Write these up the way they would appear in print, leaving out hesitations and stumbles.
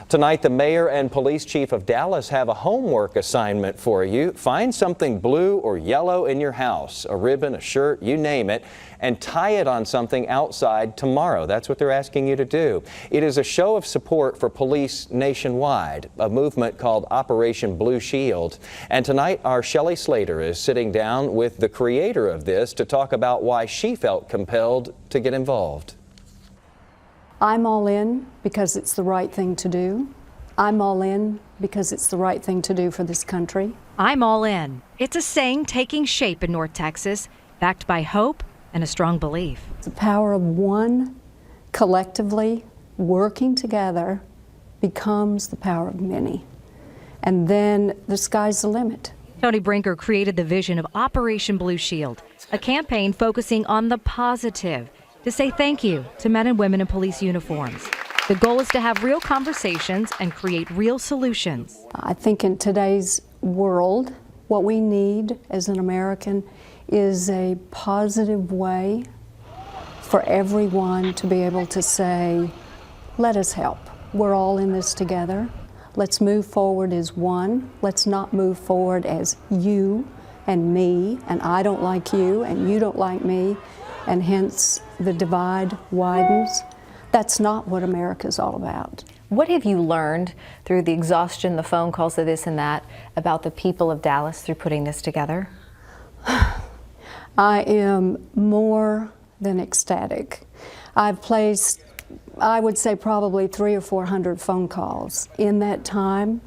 Tonight, the mayor and police chief of Dallas have a homework assignment for you. Find something blue or yellow in your house, a ribbon, a shirt, you name it, and tie it on something outside tomorrow. That's what they're asking you to do. It is a show of support for police nationwide, a movement called Operation Blue Shield. And tonight, our Shelley Slater is sitting down with the creator of this to talk about why she felt compelled to get involved. I'm all in because it's the right thing to do. I'm all in because it's the right thing to do for this country. I'm all in. It's a saying taking shape in North Texas, backed by hope and a strong belief. The power of one collectively working together becomes the power of many. And then the sky's the limit. Tony Brinker created the vision of Operation Blue Shield, a campaign focusing on the positive, to say thank you to men and women in police uniforms. The goal is to have real conversations and create real solutions. I think in today's world, what we need as an American is a positive way for everyone to be able to say, let us help. We're all in this together. Let's move forward as one. Let's not move forward as you and me, and I don't like you and you don't like me, and hence the divide widens. That's not what America's all about. What have you learned through the exhaustion, the phone calls, the this and that, about the people of Dallas through putting this together? I am more than ecstatic. I've placed, I would say, probably 300 or 400 phone calls. In that time,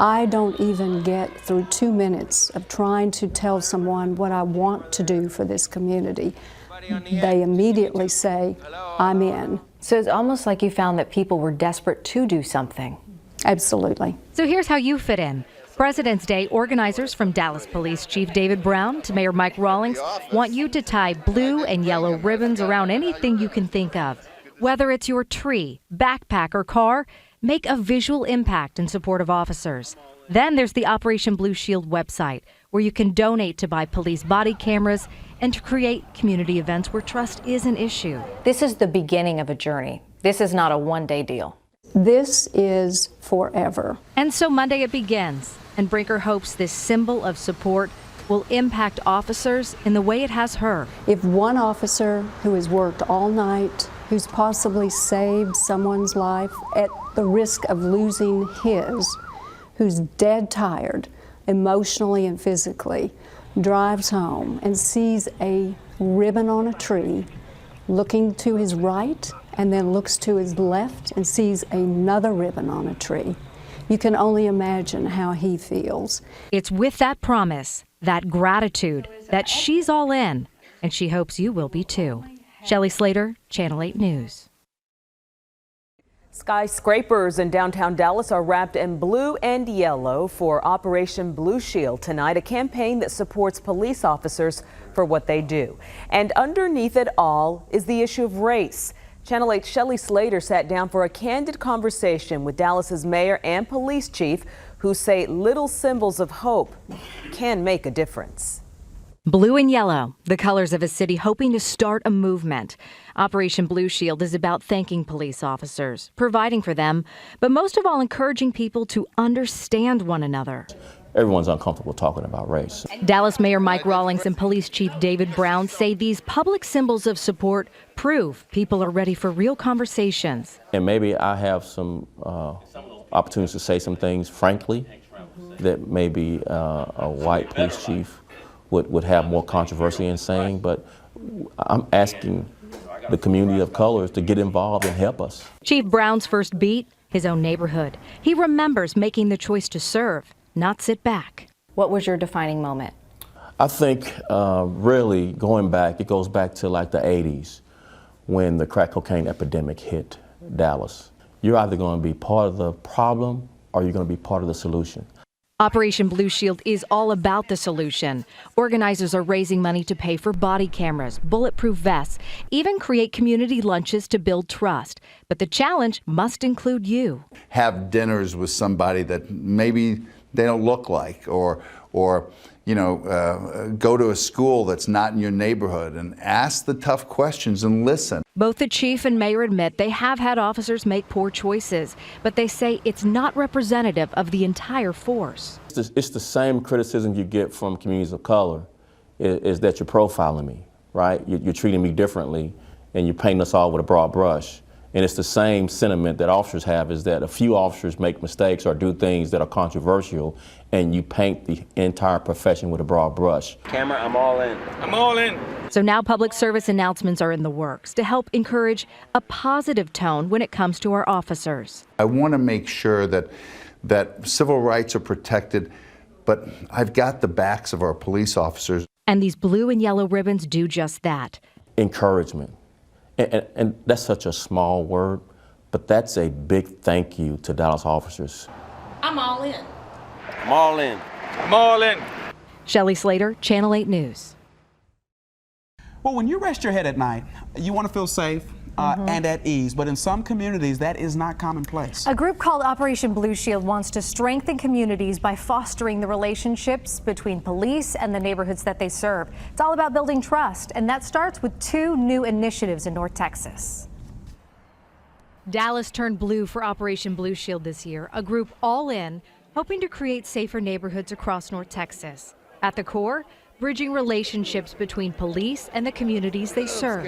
I don't even get through 2 minutes of trying to tell someone what I want to do for this community. They immediately say, I'm in. So it's almost like you found that people were desperate to do something. Absolutely. So here's how you fit in. President's Day organizers, from Dallas Police Chief David Brown to Mayor Mike Rawlings, want you to tie blue and yellow ribbons around anything you can think of. Whether it's your tree, backpack, or car, make a visual impact in support of officers. Then there's the Operation Blue Shield website, where you can donate to buy police body cameras and to create community events where trust is an issue. This is the beginning of a journey. This is not a one-day deal. This is forever. And so Monday it begins, and Brinker hopes this symbol of support will impact officers in the way it has her. If one officer who has worked all night, who's possibly saved someone's life at the risk of losing his, who's dead tired, emotionally and physically, drives home and sees a ribbon on a tree, looking to his right, and then looks to his left and sees another ribbon on a tree, you can only imagine how he feels. It's with that promise, that gratitude, that she's all in, and she hopes you will be too. Shelley Slater, Channel 8 News. Skyscrapers in downtown Dallas are wrapped in blue and yellow for Operation Blue Shield tonight, a campaign that supports police officers for what they do. And underneath it all is the issue of race. Channel 8's Shelley Slater sat down for a candid conversation with Dallas's mayor and police chief, who say little symbols of hope can make a difference. Blue and yellow, the colors of a city hoping to start a movement. Operation Blue Shield is about thanking police officers, providing for them, but most of all encouraging people to understand one another. Everyone's uncomfortable talking about race. Dallas Mayor Mike Rawlings and Police Chief David Brown say these public symbols of support prove people are ready for real conversations. And maybe I have some opportunities to say some things, frankly, that maybe a white police chief would have more controversy in saying, but I'm asking the community of colors to get involved and help us. Chief Brown's first beat, his own neighborhood. He remembers making the choice to serve, not sit back. What was your defining moment? I think really going back, it goes back to like the 80s when the crack cocaine epidemic hit Dallas. You're either going to be part of the problem or you're going to be part of the solution. Operation Blue Shield is all about the solution. Organizers are raising money to pay for body cameras, bulletproof vests, even create community lunches to build trust. But the challenge must include you. Have dinners with somebody that maybe they don't look like, or go to a school that's not in your neighborhood and ask the tough questions and listen. Both the chief and mayor admit they have had officers make poor choices, but they say it's not representative of the entire force. It's the same criticism you get from communities of color, is that you're profiling me, right? You're treating me differently, and you're painting us all with a broad brush. And it's the same sentiment that officers have, is that a few officers make mistakes or do things that are controversial, and you paint the entire profession with a broad brush. Camera, I'm all in. I'm all in. So now public service announcements are in the works to help encourage a positive tone when it comes to our officers. I want to make sure that civil rights are protected, but I've got the backs of our police officers. And these blue and yellow ribbons do just that. Encouragement. And that's such a small word, but that's a big thank you to Dallas officers. I'm all in. I'm all in. I'm all in. Shelley Slater, Channel 8 News. Well, when you rest your head at night, you want to feel safe and at ease, but in some communities that is not commonplace. A group called Operation Blue Shield wants to strengthen communities by fostering the relationships between police and the neighborhoods that they serve. It's all about building trust, and that starts with 2 new initiatives in North Texas. Dallas turned blue for Operation Blue Shield this year, a group all in, hoping to create safer neighborhoods across North Texas. At the core, bridging relationships between police and the communities they serve.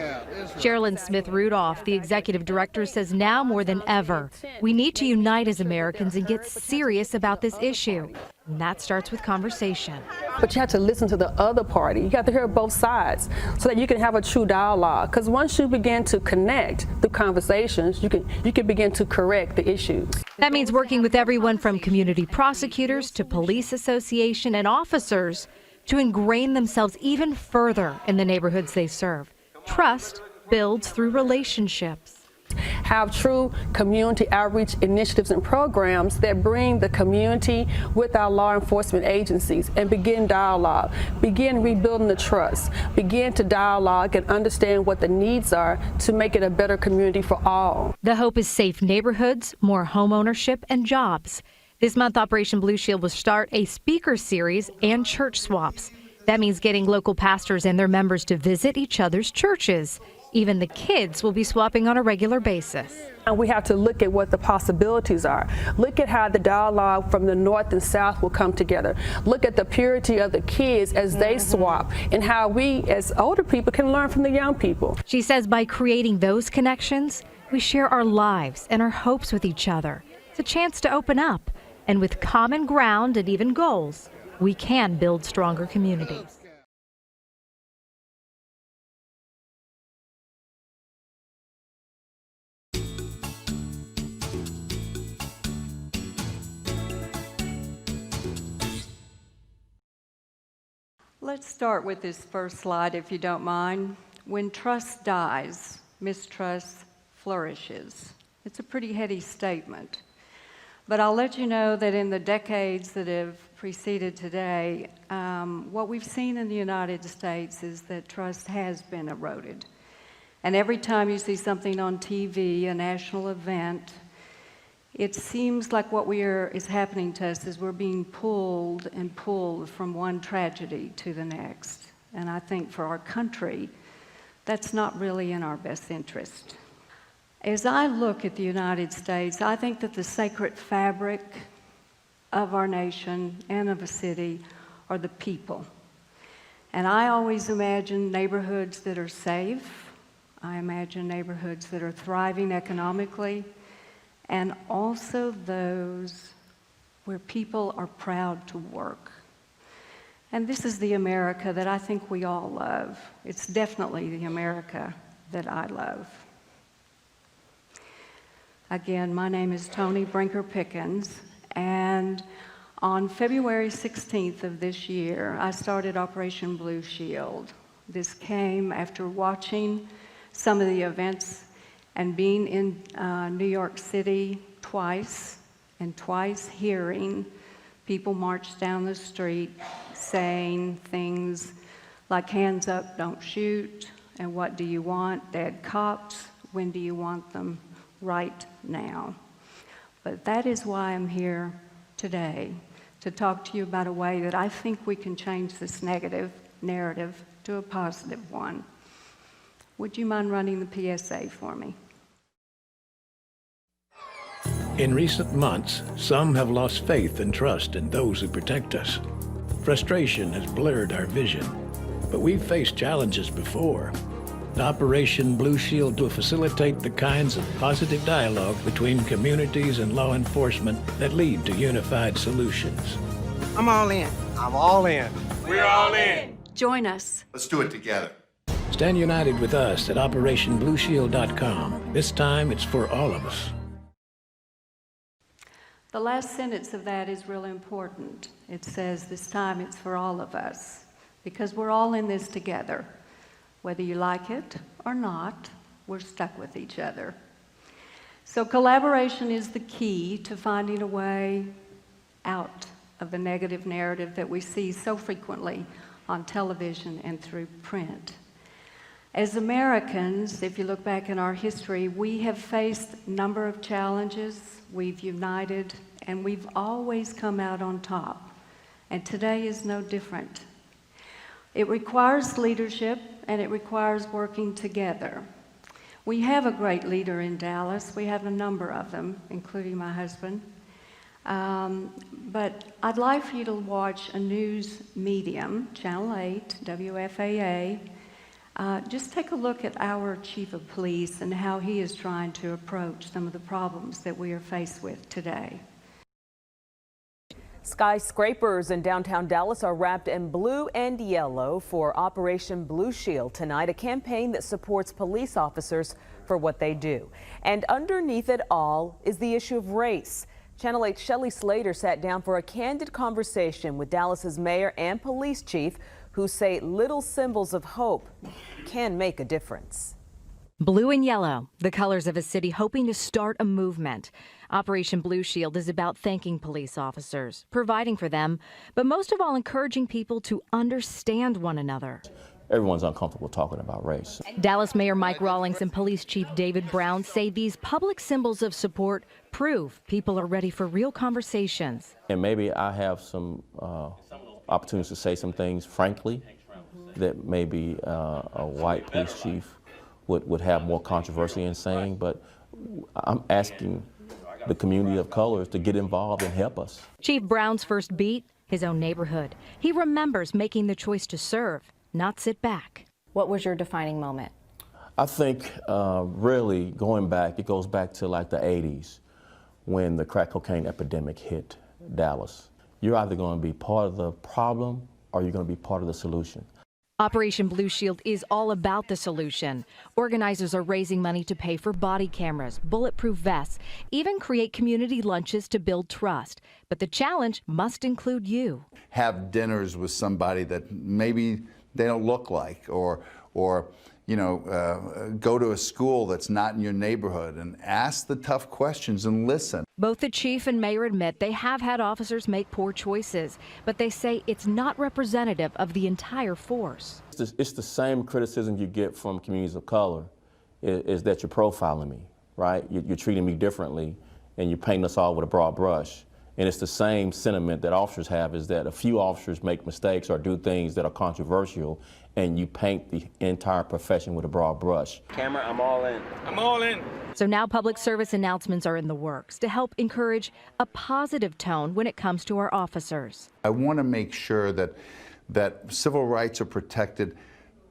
Sherilyn Smith-Rudolph, the executive director, says now more than ever, we need to unite as Americans and get serious about this issue. And that starts with conversation. But you have to listen to the other party. You have to hear both sides so that you can have a true dialogue. Because once you begin to connect through conversations, you can begin to correct the issues. That means working with everyone from community prosecutors to police association and officers to ingrain themselves even further in the neighborhoods they serve. Trust builds through relationships. Have true community outreach initiatives and programs that bring the community with our law enforcement agencies and begin dialogue, begin rebuilding the trust, begin to dialogue and understand what the needs are to make it a better community for all. The hope is safe neighborhoods, more home ownership, and jobs. This month, Operation Blue Shield will start a speaker series and church swaps. That means getting local pastors and their members to visit each other's churches. Even the kids will be swapping on a regular basis. And we have to look at what the possibilities are. Look at how the dialogue from the north and south will come together. Look at the purity of the kids as they swap, and how we as older people can learn from the young people. She says by creating those connections, we share our lives and our hopes with each other. It's a chance to open up. And with common ground and even goals, we can build stronger communities. Let's start with this first slide, if you don't mind. When trust dies, mistrust flourishes. It's a pretty heady statement. But I'll let you know that in the decades that have preceded today, what we've seen in the United States is that trust has been eroded. And every time you see something on TV, a national event, it seems like what is happening to us is we're being pulled and pulled from one tragedy to the next. And I think for our country, that's not really in our best interest. As I look at the United States, I think that the sacred fabric of our nation and of a city are the people. And I always imagine neighborhoods that are safe. I imagine neighborhoods that are thriving economically, and also those where people are proud to work. And this is the America that I think we all love. It's definitely the America that I love. Again, my name is Toni Brinker Pickens, and on February 16th of this year, I started Operation Blue Shield. This came after watching some of the events and being in New York City twice, and twice hearing people march down the street saying things like, hands up, don't shoot, and what do you want? Dead cops, when do you want them? Right now. But that is why I'm here today, to talk to you about a way that I think we can change this negative narrative to a positive one. Would you mind running the PSA for me? In recent months, some have lost faith and trust in those who protect us. Frustration has blurred our vision, but we've faced challenges before. Operation Blue Shield will facilitate the kinds of positive dialogue between communities and law enforcement that lead to unified solutions. I'm all in. I'm all in. We're all in. Join us. Let's do it together. Stand united with us at OperationBlueShield.com. This time, it's for all of us. The last sentence of that is really important. It says, this time it's for all of us, because we're all in this together. Whether you like it or not, we're stuck with each other. So collaboration is the key to finding a way out of the negative narrative that we see so frequently on television and through print. As Americans, if you look back in our history, we have faced a number of challenges. We've united, and we've always come out on top. And today is no different. It requires leadership, and it requires working together. We have a great leader in Dallas. We have a number of them, including my husband. But I'd like for you to watch a news medium, Channel 8, WFAA. Just take a look at our chief of police and how he is trying to approach some of the problems that we are faced with today. Skyscrapers in downtown Dallas are wrapped in blue and yellow for Operation Blue Shield tonight, a campaign that supports police officers for what they do. And underneath it all is the issue of race. Channel 8's Shelley Slater sat down for a candid conversation with Dallas's mayor and police chief, who say little symbols of hope can make a difference. Blue and yellow, the colors of a city hoping to start a movement. Operation Blue Shield is about thanking police officers, providing for them, but most of all encouraging people to understand one another. Everyone's uncomfortable talking about race. Dallas Mayor Mike Rawlings and Police Chief David Brown say these public symbols of support prove people are ready for real conversations. And maybe I have some opportunities to say some things, frankly, that maybe a white police chief would have more controversy in saying, but I'm asking the community of colors to get involved and help us. Chief Brown's first beat, his own neighborhood. He remembers making the choice to serve, not sit back. What was your defining moment? I think really going back, it goes back to like the 80s when the crack cocaine epidemic hit Dallas. You're either going to be part of the problem or you're going to be part of the solution. Operation Blue Shield is all about the solution. Organizers are raising money to pay for body cameras, bulletproof vests, even create community lunches to build trust. But the challenge must include you. Have dinners with somebody that maybe they don't look like, or you know, go to a school that's not in your neighborhood and ask the tough questions and listen. Both the chief and mayor admit they have had officers make poor choices, but they say it's not representative of the entire force. It's the same criticism you get from communities of color, is that you're profiling me, right? You're treating me differently, and you're painting us all with a broad brush. And it's the same sentiment that officers have, is that a few officers make mistakes or do things that are controversial, and you paint the entire profession with a broad brush. Camera, I'm all in. I'm all in. So now public service announcements are in the works to help encourage a positive tone when it comes to our officers. I want to make sure that civil rights are protected,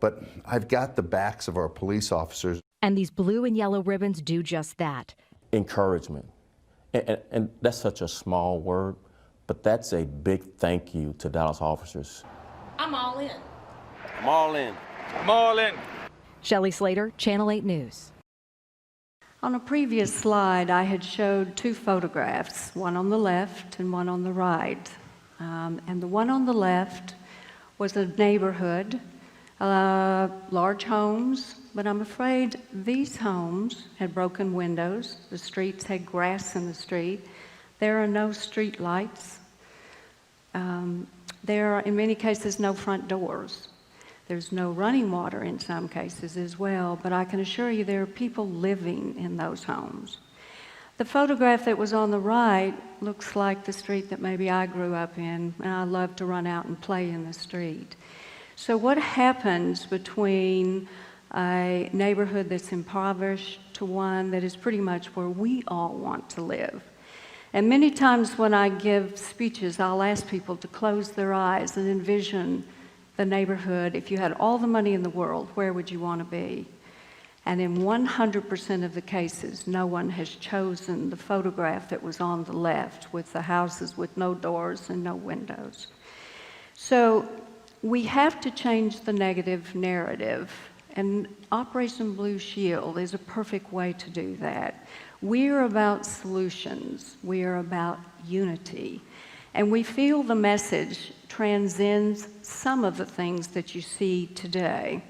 but I've got the backs of our police officers. And these blue and yellow ribbons do just that. Encouragement. And that's such a small word, but that's a big thank you to Dallas officers. I'm all in. I'm all in. I'm all in. Shelley Slater, Channel 8 News. On a previous slide, I had showed two photographs, one on the left and one on the right. And the one on the left was a neighborhood, large homes, but I'm afraid these homes had broken windows. The streets had grass in the street. There are no street lights. There are, in many cases, no front doors. There's no running water in some cases as well, but I can assure you there are people living in those homes. The photograph that was on the right looks like the street that maybe I grew up in, and I love to run out and play in the street. So what happens between a neighborhood that's impoverished to one that is pretty much where we all want to live? And many times when I give speeches, I'll ask people to close their eyes and envision the neighborhood. If you had all the money in the world, where would you want to be? And in 100% of the cases, no one has chosen the photograph that was on the left with the houses with no doors and no windows. So we have to change the negative narrative, and Operation Blue Shield is a perfect way to do that. We are about solutions. We are about unity. And we feel the message transcends some of the things that you see today.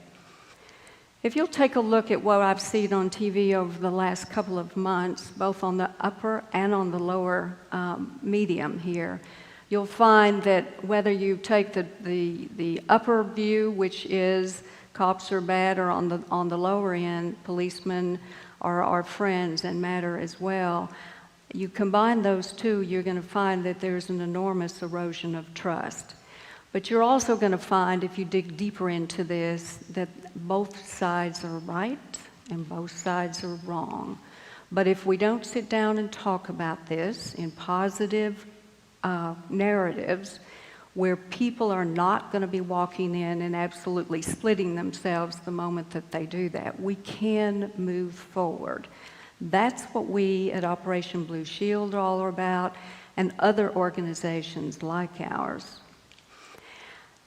If you'll take a look at what I've seen on TV over the last couple of months, both on the upper and on the lower medium here, you'll find that whether you take the upper view, which is cops are bad, or on the lower end, policemen are our friends and matter as well, you combine those two, you're going to find that there's an enormous erosion of trust. But you're also going to find, if you dig deeper into this, that both sides are right and both sides are wrong. But if we don't sit down and talk about this in positive narratives, where people are not going to be walking in and absolutely splitting themselves the moment that they do that, we can move forward. That's what we at Operation Blue Shield are all about, and other organizations like ours.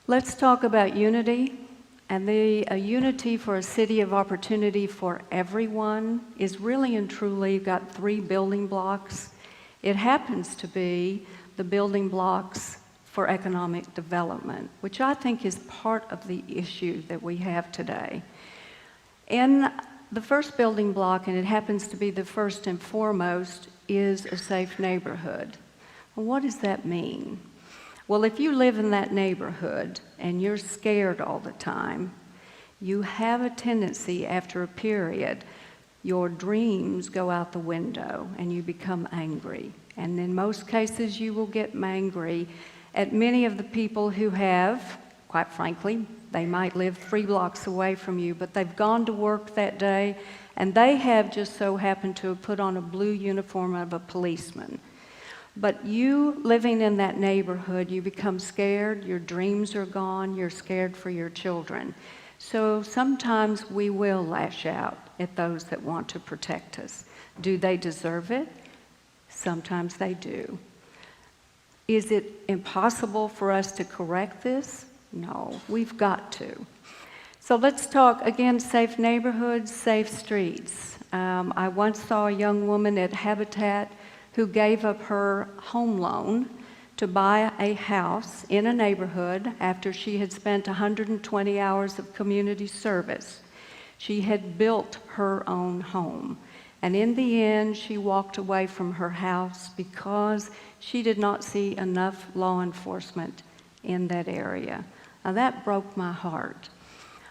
Let's talk about unity. And the unity for a city of opportunity for everyone is really and truly got 3 building blocks. It happens to be the building blocks for economic development, which I think is part of the issue that we have today. In the first building block, and it happens to be the first and foremost, is a safe neighborhood. Well, what does that mean? Well, if you live in that neighborhood and you're scared all the time, you have a tendency after a period, your dreams go out the window and you become angry. And in most cases, you will get angry at many of the people who have, quite frankly, they might live 3 blocks away from you, but they've gone to work that day and they have just so happened to have put on a blue uniform of a policeman. But you living in that neighborhood, you become scared, your dreams are gone, you're scared for your children. So sometimes we will lash out at those that want to protect us. Do they deserve it? Sometimes they do. Is it impossible for us to correct this? No, we've got to. So let's talk, again, safe neighborhoods, safe streets. I once saw a young woman at Habitat who gave up her home loan to buy a house in a neighborhood after she had spent 120 hours of community service. She had built her own home. And in the end, she walked away from her house because she did not see enough law enforcement in that area. Now that broke my heart.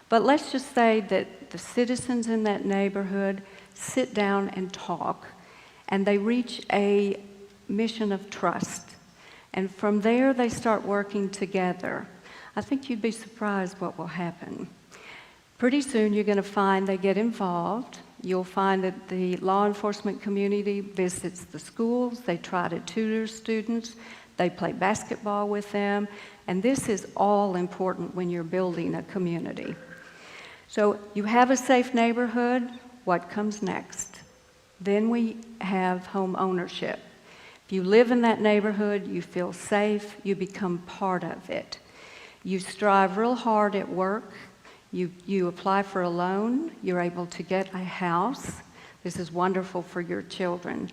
But let's just say that the citizens in that neighborhood sit down and talk, and they reach a mission of trust. And from there, they start working together. I think you'd be surprised what will happen. Pretty soon, you're going to find they get involved. You'll find that the law enforcement community visits the schools. They try to tutor students. They play basketball with them. And this is all important when you're building a community. So you have a safe neighborhood. What comes next? Then we have home ownership. If you live in that neighborhood, you feel safe, you become part of it. You strive real hard at work. You apply for a loan. You're able to get a house. This is wonderful for your children.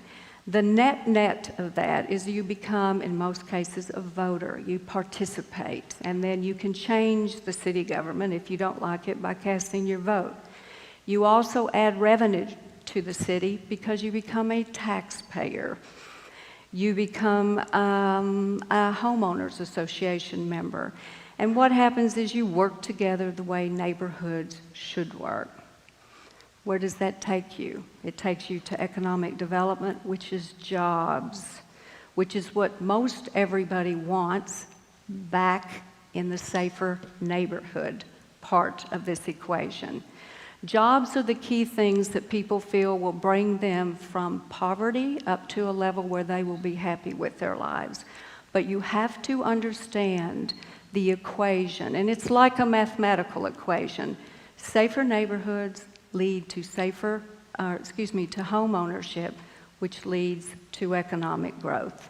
The net of that is you become, in most cases, a voter. You participate, and then you can change the city government if you don't like it by casting your vote. You also add revenue to the city because you become a taxpayer. You become a homeowners association member. And what happens is you work together the way neighborhoods should work. Where does that take you? It takes you to economic development, which is jobs, which is what most everybody wants, back in the safer neighborhood part of this equation. Jobs are the key things that people feel will bring them from poverty up to a level where they will be happy with their lives. But you have to understand the equation, and it's like a mathematical equation. Safer neighborhoods lead to to home ownership, which leads to economic growth.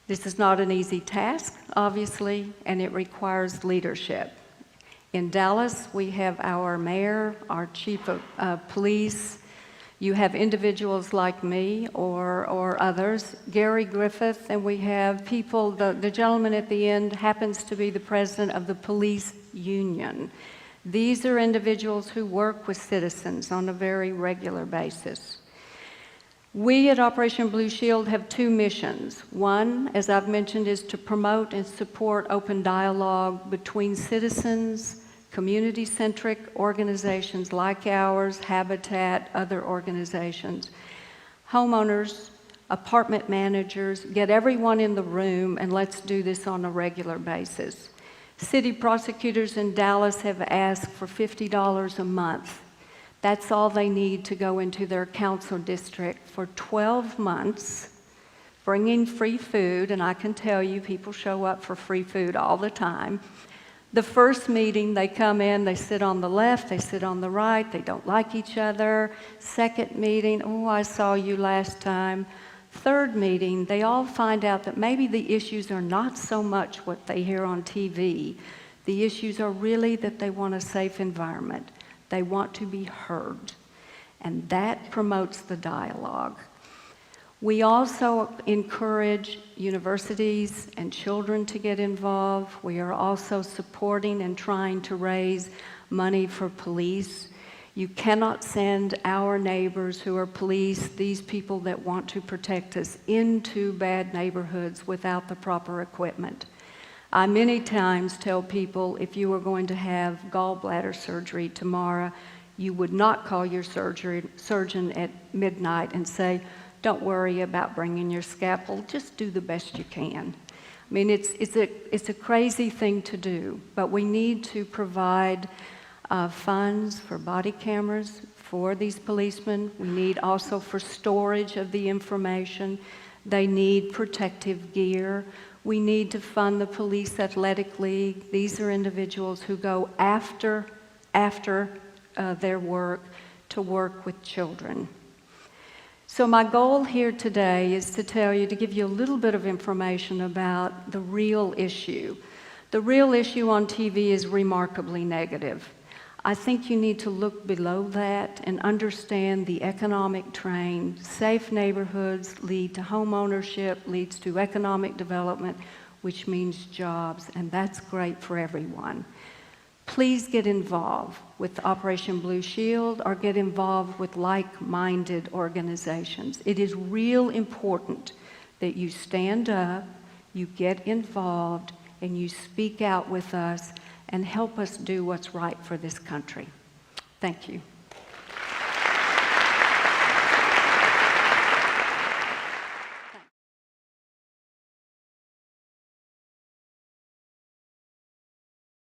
This is not an easy task, obviously, and it requires leadership. In Dallas, we have our mayor, our chief of police. You have individuals like me or others, Gary Griffith, and we have people, the gentleman at the end happens to be the president of the police union. These are individuals who work with citizens on a very regular basis. We at Operation Blue Shield have two missions. One, as I've mentioned, is to promote and support open dialogue between citizens, community-centric organizations like ours, Habitat, other organizations, homeowners, apartment managers, get everyone in the room and let's do this on a regular basis. City prosecutors in Dallas have asked for $50 a month. That's all they need to go into their council district for 12 months, bringing free food, and I can tell you people show up for free food all the time. The first meeting, they come in, they sit on the left, they sit on the right, they don't like each other. Second meeting, oh, I saw you last time. Third meeting, they all find out that maybe the issues are not so much what they hear on TV. The issues are really that they want a safe environment. They want to be heard, and that promotes the dialogue. We also encourage universities and children to get involved. We are also supporting and trying to raise money for police. You cannot send our neighbors who are police, these people that want to protect us, into bad neighborhoods without the proper equipment. I many times tell people if you were going to have gallbladder surgery tomorrow, you would not call your surgeon at midnight and say, don't worry about bringing your scalpel, just do the best you can. I mean, it's a crazy thing to do, but we need to provide funds for body cameras for these policemen. We need also for storage of the information. They need protective gear. We need to fund the Police Athletic League. These are individuals who go after their work to work with children. So my goal here today is to tell you, to give you a little bit of information about the real issue. The real issue on TV is remarkably negative. I think you need to look below that and understand the economic train. Safe neighborhoods lead to home ownership, leads to economic development, which means jobs, and that's great for everyone. Please get involved with Operation Blue Shield or get involved with like-minded organizations. It is real important that you stand up, you get involved, and you speak out with us and help us do what's right for this country. Thank you.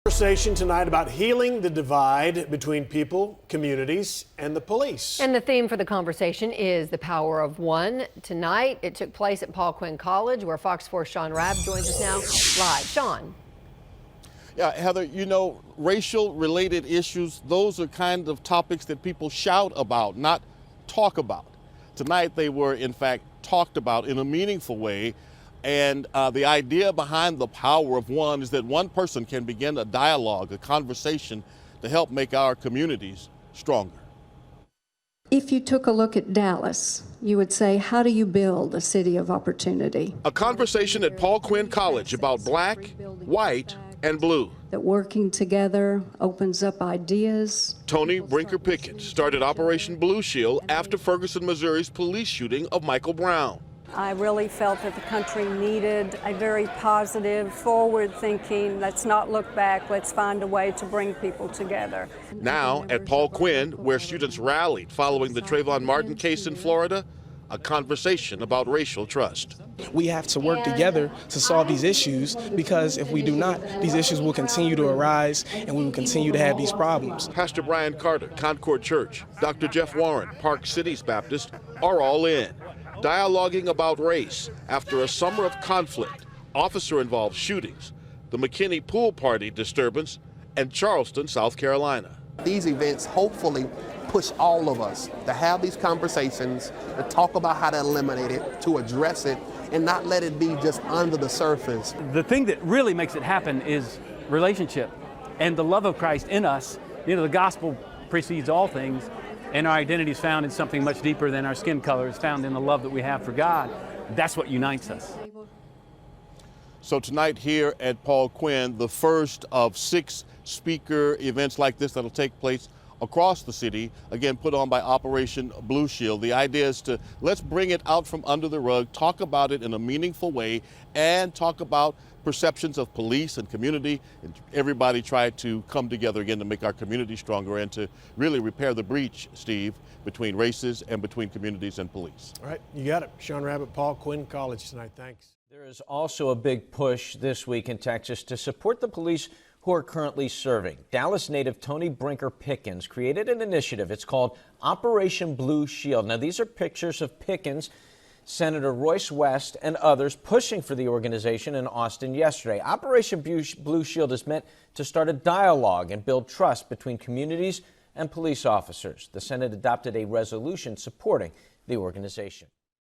Conversation tonight about healing the divide between people, communities, and the police. And the theme for the conversation is the power of one. Tonight, it took place at Paul Quinn College, where Fox 4's Sean Rabb joins us now live. Sean. Yeah, Heather, you know, racial-related issues, those are kind of topics that people shout about, not talk about. Tonight, they were, in fact, talked about in a meaningful way. And the idea behind the power of one is that one person can begin a dialogue, a conversation to help make our communities stronger. If you took a look at Dallas, you would say, how do you build a city of opportunity? A conversation at Paul Quinn College about black, white, and blue. That working together opens up ideas. Tony Brinker Pickett started Operation Blue Shield after Ferguson, Missouri's police shooting of Michael Brown. I really felt that the country needed a very positive, forward-thinking, let's not look back, let's find a way to bring people together. Now, at Paul Quinn, where students rallied following the Trayvon Martin case in Florida, a conversation about racial trust. We have to work together to solve these issues, because if we do not, these issues will continue to arise and we will continue to have these problems. Pastor Brian Carter, Concord Church, Dr. Jeff Warren, Park Cities Baptist are all in, dialoguing about race after a summer of conflict, officer-involved shootings, the McKinney pool party disturbance, and Charleston, South Carolina. These events hopefully push all of us to have these conversations, to talk about how to eliminate it, to address it, and not let it be just under the surface. The thing that really makes it happen is relationship and the love of Christ in us. You know, the gospel precedes all things, and our identity is found in something much deeper than our skin color. It's found in the love that we have for God. That's what unites us. So tonight here at Paul Quinn, the first of 6 speaker events like this that'll take place across the city, again put on by Operation Blue Shield. The idea is to let's bring it out from under the rug, talk about it in a meaningful way, and talk about perceptions of police and community, and everybody try to come together again to make our community stronger and to really repair the breach, Steve, between races and between communities and police. All right, you got it. Sean Rabbit, Paul Quinn College tonight. Thanks. There is also a big push this week in Texas to support the police who are currently serving. Dallas native Tony Brinker Pickens created an initiative. It's called Operation Blue Shield. Now, these are pictures of Pickens, Senator Royce West, and others pushing for the organization in Austin yesterday. Operation Blue Shield is meant to start a dialogue and build trust between communities and police officers. The Senate adopted a resolution supporting the organization.